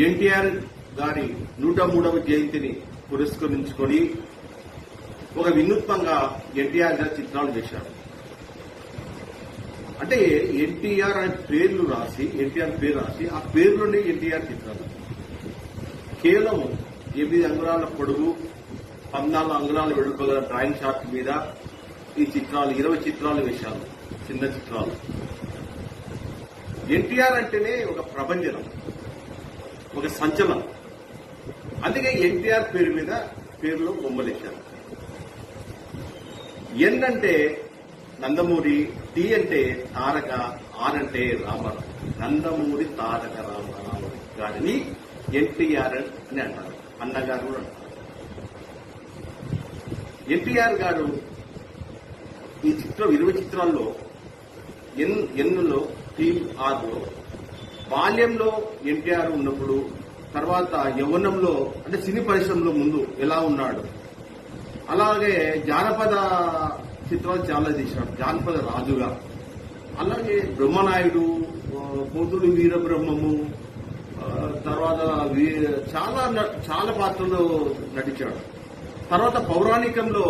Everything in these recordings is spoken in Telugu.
ఎన్టీఆర్ గారి 103వ జయంతిని పురస్కరించుకొని ఒక వినూత్నంగా ఎన్టీఆర్ గారి చిత్రాలు చేశారు. అంటే ఎన్టీఆర్ అనే పేర్లు రాసి ఎన్టీఆర్ పేరు రాసి ఆ పేరులోనే ఎన్టీఆర్ చిత్రాలు కేవలం 8 అంగుళాల పొడుగు 14 అంగుళాల వెడల్పు గల డ్రాయింగ్ షాట్ మీద ఈ చిత్రాలు 20 చిత్రాలు వేశారు. చిన్న చిత్రాలు. ఎన్టీఆర్ అంటేనే ఒక ప్రభంజనం, ఒక సంచలనం. అందుకే ఎన్టీఆర్ పేరు మీద పేరులో బొమ్మలేశారు. ఎన్ అంటే నందమూరి, టి అంటే తారక, ఆర్ అంటే రామారావు. నందమూరి తారక రామారావు గారిని ఎన్టీఆర్ అని అంటారు. అన్నగారు కూడా అంటారు. ఎన్టీఆర్ గారు ఈ చిత్రం 20 చిత్రాల్లో ఎన్నులో టీమ్ ఆర్లో బాల్యంలో ఎన్టీఆర్ ఉన్నప్పుడు, తర్వాత యవ్వనంలో అంటే సినీ పరిశ్రమలో ముందు ఎలా ఉన్నాడు, అలాగే జానపద చిత్రాలు చాలా తీశాడు. జానపద రాజుగా, అలాగే బ్రహ్మనాయుడు, పోతుడు వీరబ్రహ్మము, తర్వాత చాలా పాత్రలు నటించాడు. తర్వాత పౌరాణికంలో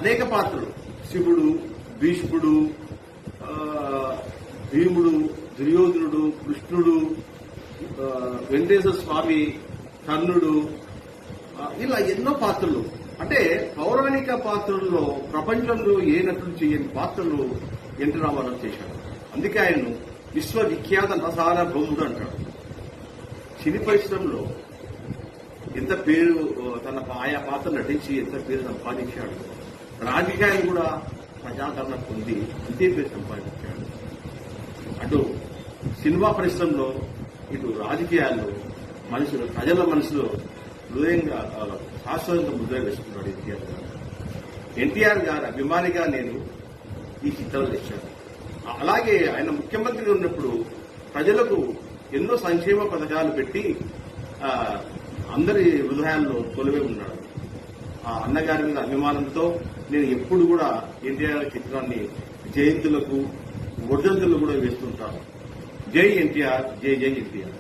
అనేక పాత్రలు, శివుడు, భీష్ముడు, భీముడు, దుర్యోధనుడు, కృష్ణుడు, వెంకటేశ్వర స్వామి, కర్ణుడు, ఇలా ఎన్నో పాత్రలు. అంటే పౌరాణిక పాత్రల్లో ప్రపంచంలో ఏ నటులు చేయని పాత్రలు ఎన్టీ రామారావు చేశాడు. అందుకే ఆయన్ను విశ్వవిఖ్యాత నటసార్వభౌముడు అంటాడు. సినీ పరిశ్రమలో ఎంత పేరు, తన ఆయా పాత్ర నటించి ఎంత పేరు సంపాదించాడు. రాజకీయాలు కూడా ప్రజాదరణ పొంది అంతే పేరు సంపాదించాడు. అటు సినిమా పరిశ్రమలో, ఇటు రాజకీయాల్లో ప్రజల మనసులో హృదయంగా శాశ్వతంగా ముద్ర వేసుకున్నాడు ఎన్టీఆర్ గారు. ఎన్టీఆర్ గారు అభిమానిగా నేను ఈ చిత్రాలు తెచ్చాను. అలాగే ఆయన ముఖ్యమంత్రిగా ఉన్నప్పుడు ప్రజలకు ఎన్నో సంక్షేమ పథకాలు పెట్టి అందరి హృదయాల్లో కొలువై ఉన్నాడు. ఆ అన్నగారి మీద అభిమానంతో నేను ఎప్పుడు కూడా ఎన్టీఆర్ చిత్రాన్ని జయంతులకు, వర్ధంతులకు కూడా వేస్తుంటాను. జై ఎన్టీఆర్, జై జై ఎన్టీఆర్.